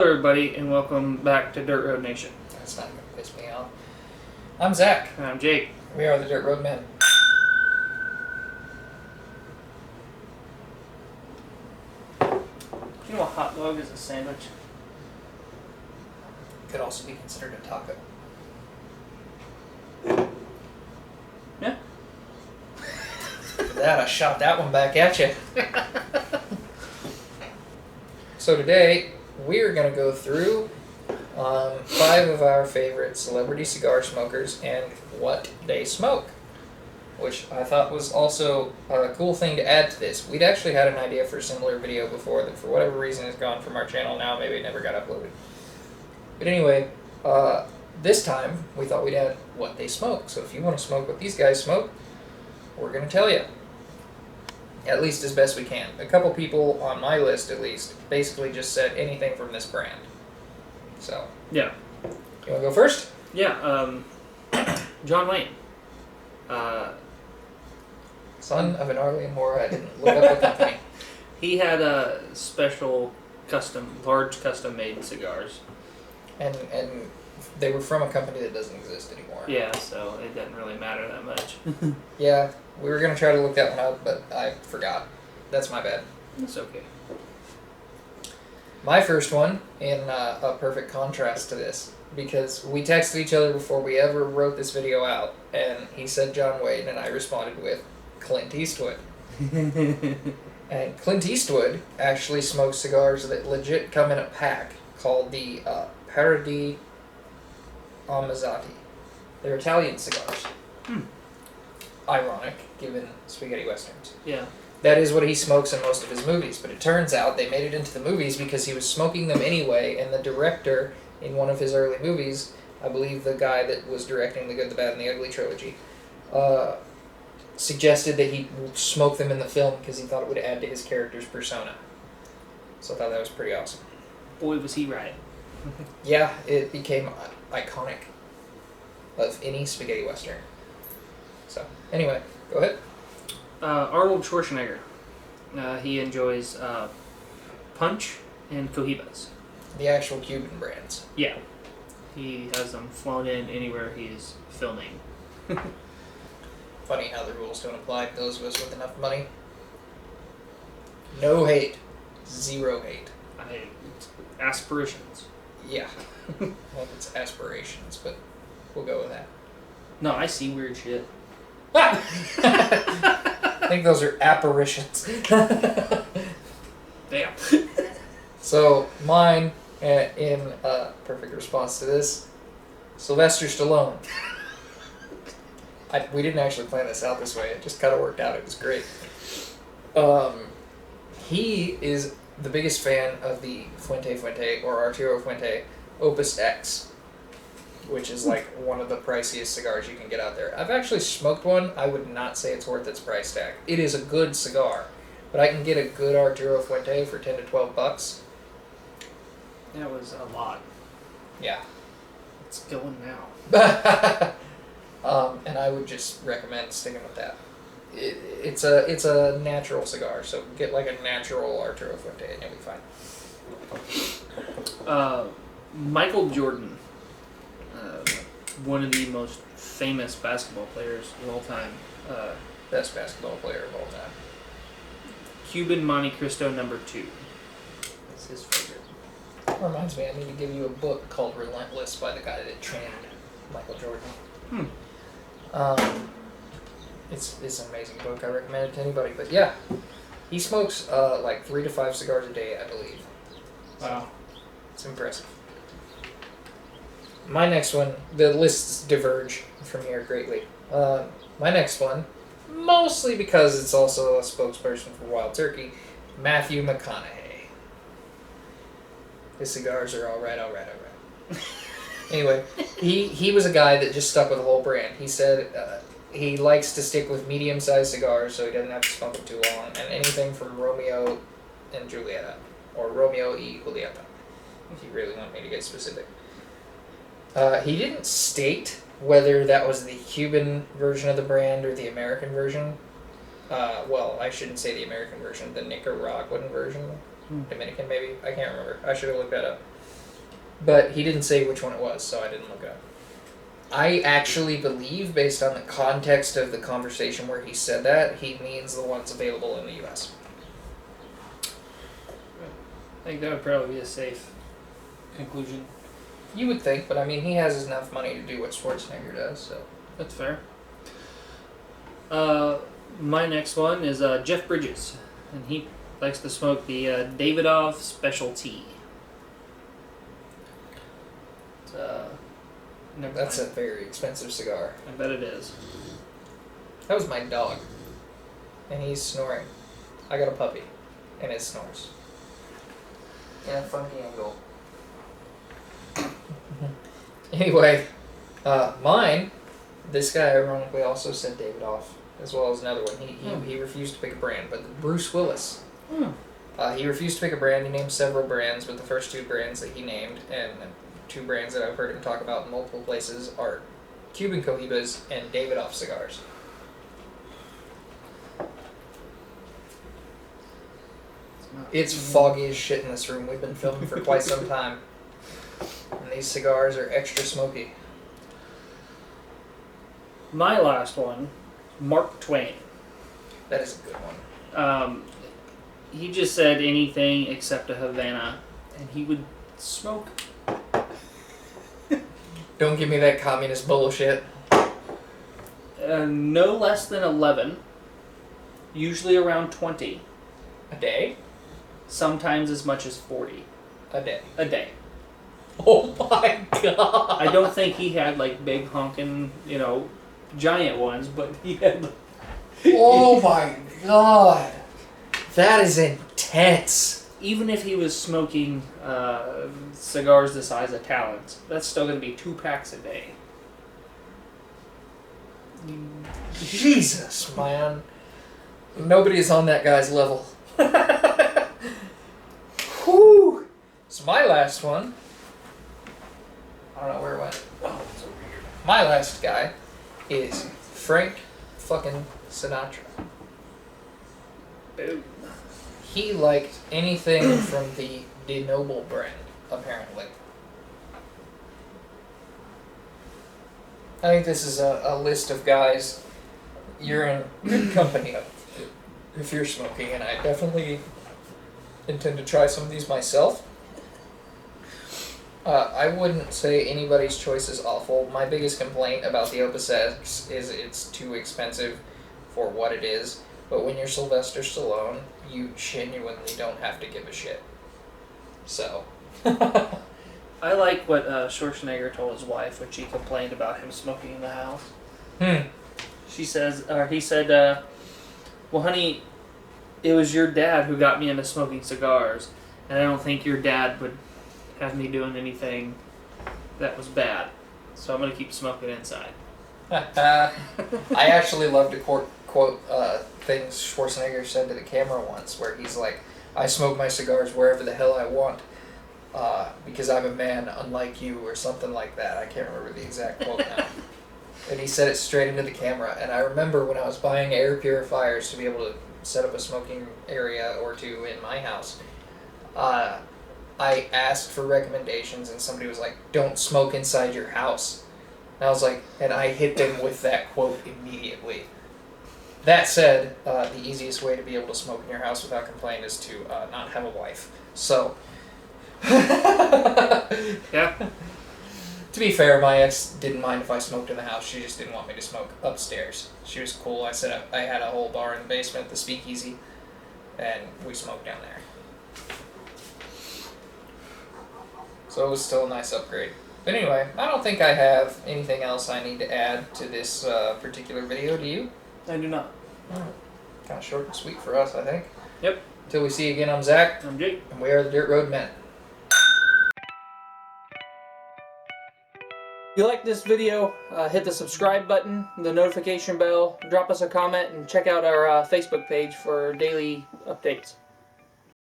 Hello, everybody, and welcome back to Dirt Road Nation. That's not going to piss me off. I'm Zach. And I'm Jake. We are the Dirt Road Men. You know a hot dog is a sandwich? Could also be considered a taco. Yeah. For that, I shot that one back at you. So today, we're going to go through 5 of our favorite celebrity cigar smokers and what they smoke, which I thought was also a cool thing to add to this. We'd actually had an idea for a similar video before that for whatever reason is gone from our channel now. Maybe it never got uploaded. But anyway, this time we thought we'd add what they smoke. So if you want to smoke what these guys smoke, we're going to tell you. At least as best we can. A couple people on my list, at least, basically just said anything from this brand. So, Yeah. you want to go first? Yeah, John Wayne. Son of an Arlene Moore, I didn't look up the company. He had a special large custom-made cigars. And they were from a company that doesn't exist anymore. Yeah, so it doesn't really matter that much. Yeah, we were going to try to look that one up, but I forgot. That's my bad. It's okay. My first one, in a perfect contrast to this, because we texted each other before we ever wrote this video out, and he said John Wayne, and I responded with Clint Eastwood. And Clint Eastwood actually smokes cigars that legit come in a pack called the Paradis Ammazzati. They're Italian cigars. Ironic, given spaghetti westerns. Yeah. That is what he smokes in most of his movies, but it turns out they made it into the movies because he was smoking them anyway, and the director in one of his early movies, I believe the guy that was directing The Good, the Bad, and the Ugly trilogy, suggested that he smoke them in the film because he thought it would add to his character's persona. So I thought that was pretty awesome. Boy, was he right. Yeah, it became iconic of any spaghetti western. So, anyway, go ahead. Arnold Schwarzenegger. He enjoys Punch and Cohibas. The actual Cuban brands. Yeah. He has them flown in anywhere he's filming. Funny how the rules don't apply to those of us with enough money. No hate. Zero hate. Aspirations. Yeah. Well, it's aspirations, but we'll go with that. No, I see weird shit. I think those are apparitions. Damn. So, mine, in perfect response to this, Sylvester Stallone. We didn't actually plan this out this way. It just kind of worked out. It was great. He is the biggest fan of the Fuente or Arturo Fuente Opus X, which is like one of the priciest cigars you can get out there. I've actually smoked one. I would not say it's worth its price tag. It is a good cigar, but I can get a good Arturo Fuente for $10 to $12. That was a lot. Yeah. It's going now. And I would just recommend sticking with that. It's a natural cigar, so get like a natural Arturo Fuente and you'll be fine. Michael Jordan, one of the most famous basketball players of all time. Best basketball player of all time. Cuban Monte Cristo #2. That's his favorite. That reminds me, I need to give you a book called Relentless by the guy that trained Michael Jordan. It's an amazing book. I recommend it to anybody. But yeah, he smokes like 3 to 5 cigars a day, I believe. Wow. It's impressive. My next one, the lists diverge from here greatly. My next one, mostly because it's also a spokesperson for Wild Turkey, Matthew McConaughey. His cigars are alright. Anyway, he was a guy that just stuck with the whole brand. He said he likes to stick with medium-sized cigars so he doesn't have to smoke them too long, and anything from Romeo and Julieta, or Romeo y Julieta, if you really want me to get specific. He didn't state whether that was the Cuban version of the brand or the American version. Well, I shouldn't say the American version, the Nicaraguan version. Dominican, maybe? I can't remember. I should have looked that up. but he didn't say which one it was, so I didn't look it up. I actually believe, based on the context of the conversation where he said that, he means the ones available in the U.S. I think that would probably be a safe conclusion. You would think, but I mean, he has enough money to do what Schwarzenegger does, so. That's fair. My next one is Jeff Bridges, and he likes to smoke the Davidoff Specialty. That's a very expensive cigar. I bet it is. That was my dog, and he's snoring. I got a puppy, and it snores. In a funky angle. Anyway, mine, this guy ironically also said Davidoff, as well as another one. He refused to pick a brand, but Bruce Willis. He refused to pick a brand. He named several brands, but the first two brands that he named, and two brands that I've heard him talk about in multiple places, are Cuban Cohibas and Davidoff cigars. It's foggy as shit in this room. We've been filming for quite some time. And these cigars are extra smoky. My last one, Mark Twain. That is a good one. He just said anything except a Havana, and he would smoke. Don't give me that communist bullshit. No less than 11, usually around 20. A day? Sometimes as much as 40. A day. A day. Oh my god! I don't think he had like big honking, giant ones, but he had. Oh my god! That is intense. Even if he was smoking cigars the size of Talons, that's still going to be 2 packs a day. Jesus, man. Nobody's on that guy's level. Whew. So my last one. I don't know where it went. Oh, it's over here. My last guy is Frank fucking Sinatra. Boom. He liked anything from the De Noble brand, apparently. I think this is a list of guys you're in good company of if you're smoking, and I definitely intend to try some of these myself. I wouldn't say anybody's choice is awful. My biggest complaint about the Opus X is it's too expensive for what it is. But when you're Sylvester Stallone, you genuinely don't have to give a shit. So. I like what Schwarzenegger told his wife when she complained about him smoking in the house. He said, well, honey, it was your dad who got me into smoking cigars, and I don't think your dad would have me doing anything that was bad. So I'm going to keep smoking inside. I actually love to quote things Schwarzenegger said to the camera once, where he's like, I smoke my cigars wherever the hell I want, because I'm a man unlike you, or something like that. I can't remember the exact quote now. And he said it straight into the camera. And I remember when I was buying air purifiers to be able to set up a smoking area or two in my house, I asked for recommendations, and somebody was like, don't smoke inside your house. And I was like, and I hit them with that quote immediately. That said, the easiest way to be able to smoke in your house without complaint is to not have a wife. So, Yeah. To be fair, my ex didn't mind if I smoked in the house. She just didn't want me to smoke upstairs. She was cool. I had a whole bar in the basement, the Speakeasy, and we smoked down there. So it was still a nice upgrade. But anyway, I don't think I have anything else I need to add to this particular video. Do you? I do not. Kind of short and sweet for us, I think. Yep. Until we see you again, I'm Zach. I'm Jake. And we are the Dirt Road Men. If you like this video, hit the subscribe button, the notification bell, drop us a comment, and check out our Facebook page for daily updates.